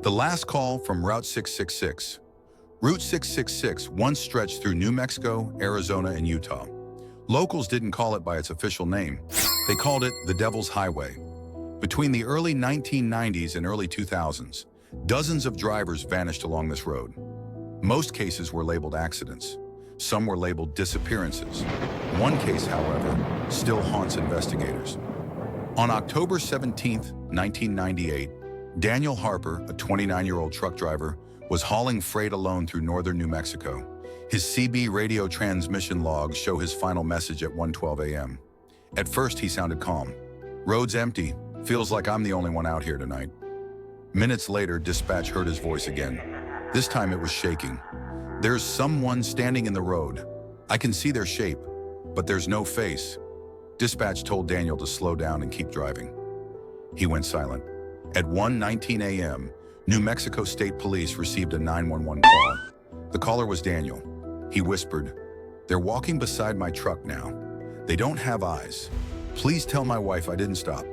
The last call from Route 666. Route 666 once stretched through New Mexico, Arizona, and Utah. Locals didn't call it by its official name. They called it the Devil's Highway. Between the early 1990s and early 2000s, dozens of drivers vanished along this road. Most cases were labeled accidents. Some were labeled disappearances. One case, however, still haunts investigators. On October 17, 1998, Daniel Harper, a 29-year-old truck driver, was hauling freight alone through northern New Mexico. His CB radio transmission logs show his final message at 1:12 a.m. At first, he sounded calm. "Road's empty. Feels like I'm the only one out here tonight." Minutes later, dispatch heard his voice again. This time it was shaking. "There's someone standing in the road. I can see their shape, but there's no face." Dispatch told Daniel to slow down and keep driving. He went silent. At 1:19 a.m., New Mexico State Police received a 911 call. The caller was Daniel. He whispered, "They're walking beside my truck now. They don't have eyes. Please tell my wife I didn't stop."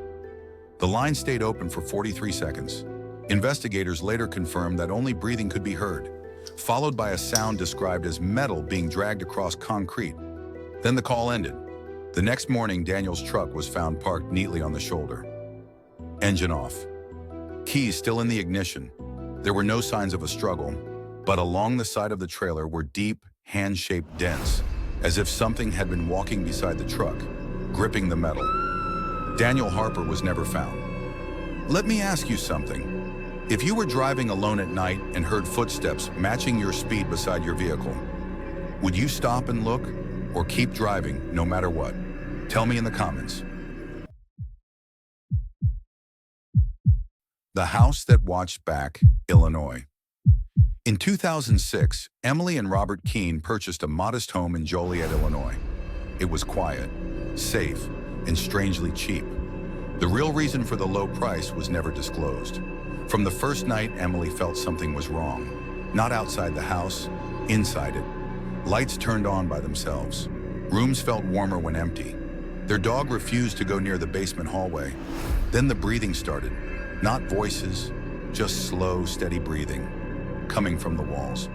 The line stayed open for 43 seconds. Investigators later confirmed that only breathing could be heard, followed by a sound described as metal being dragged across concrete. Then the call ended. The next morning, Daniel's truck was found parked neatly on the shoulder. Engine off. Keys still in the ignition. There were no signs of a struggle, but along the side of the trailer were deep, hand-shaped dents, as if something had been walking beside the truck, gripping the metal. Daniel Harper was never found. Let me ask you something. If you were driving alone at night and heard footsteps matching your speed beside your vehicle, would you stop and look or keep driving no matter what? Tell me in the comments. The House That Watched Back, Illinois. In 2006, Emily and Robert Keene purchased a modest home in Joliet, Illinois. It was quiet, safe, and strangely cheap. The real reason for the low price was never disclosed. From the first night, Emily felt something was wrong. Not outside the house, inside it. Lights turned on by themselves. Rooms felt warmer when empty. Their dog refused to go near the basement hallway. Then the breathing started. Not voices, just slow, steady breathing, coming from the walls.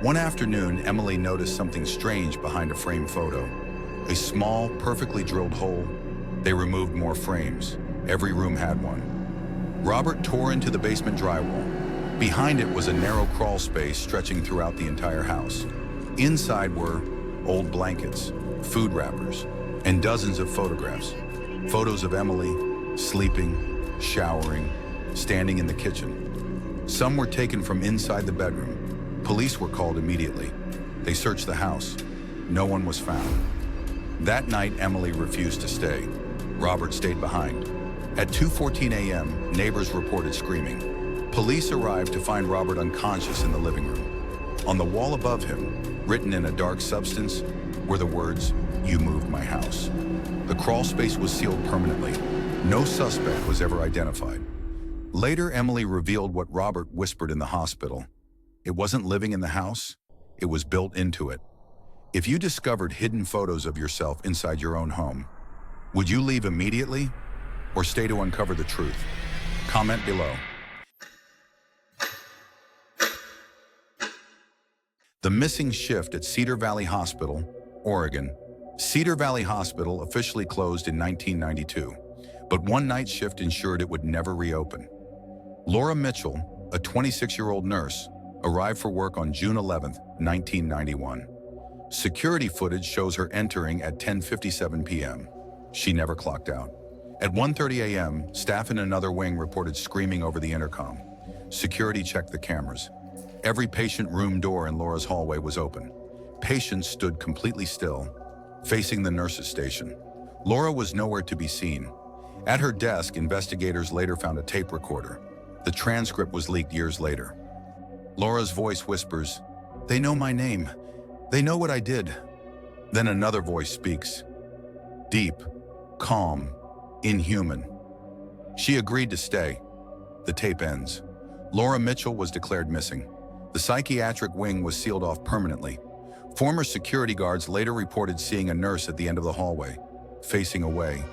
One afternoon, Emily noticed something strange behind a framed photo. A small, perfectly drilled hole. They removed more frames. Every room had one. Robert tore into the basement drywall. Behind it was a narrow crawl space stretching throughout the entire house. Inside were old blankets, food wrappers, and dozens of photographs. Photos of Emily, sleeping, showering, standing in the kitchen. Some were taken from inside the bedroom. Police were called immediately. They searched the house. No one was found. That night, Emily refused to stay. Robert stayed behind. At 2:14 a.m., neighbors reported screaming. Police arrived to find Robert unconscious in the living room. On the wall above him, written in a dark substance, were the words, "You moved my house." The crawl space was sealed permanently. No suspect was ever identified. Later, Emily revealed what Robert whispered in the hospital. It wasn't living in the house, it was built into it. If you discovered hidden photos of yourself inside your own home, would you leave immediately or stay to uncover the truth? Comment below. The missing shift at Cedar Valley Hospital, Oregon. Cedar Valley Hospital officially closed in 1992, but one night shift ensured it would never reopen. Laura Mitchell, a 26-year-old nurse, arrived for work on June 11, 1991. Security footage shows her entering at 10:57 p.m. She never clocked out. At 1:30 a.m., staff in another wing reported screaming over the intercom. Security checked the cameras. Every patient room door in Laura's hallway was open. Patients stood completely still, facing the nurse's station. Laura was nowhere to be seen. At her desk, investigators later found a tape recorder. The transcript was leaked years later. Laura's voice whispers, "They know my name. They know what I did." Then another voice speaks. Deep, calm, inhuman. She agreed to stay. The tape ends. Laura Mitchell was declared missing. The psychiatric wing was sealed off permanently. Former security guards later reported seeing a nurse at the end of the hallway, facing away,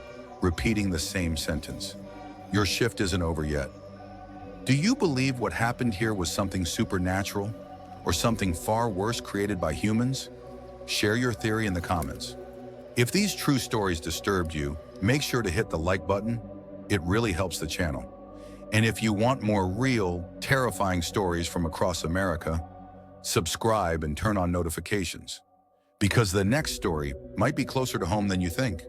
repeating the same sentence. "Your shift isn't over yet." Do you believe what happened here was something supernatural or something far worse created by humans? Share your theory in the comments. If these true stories disturbed you, make sure to hit the like button. It really helps the channel. And if you want more real, terrifying stories from across America, subscribe and turn on notifications, because the next story might be closer to home than you think.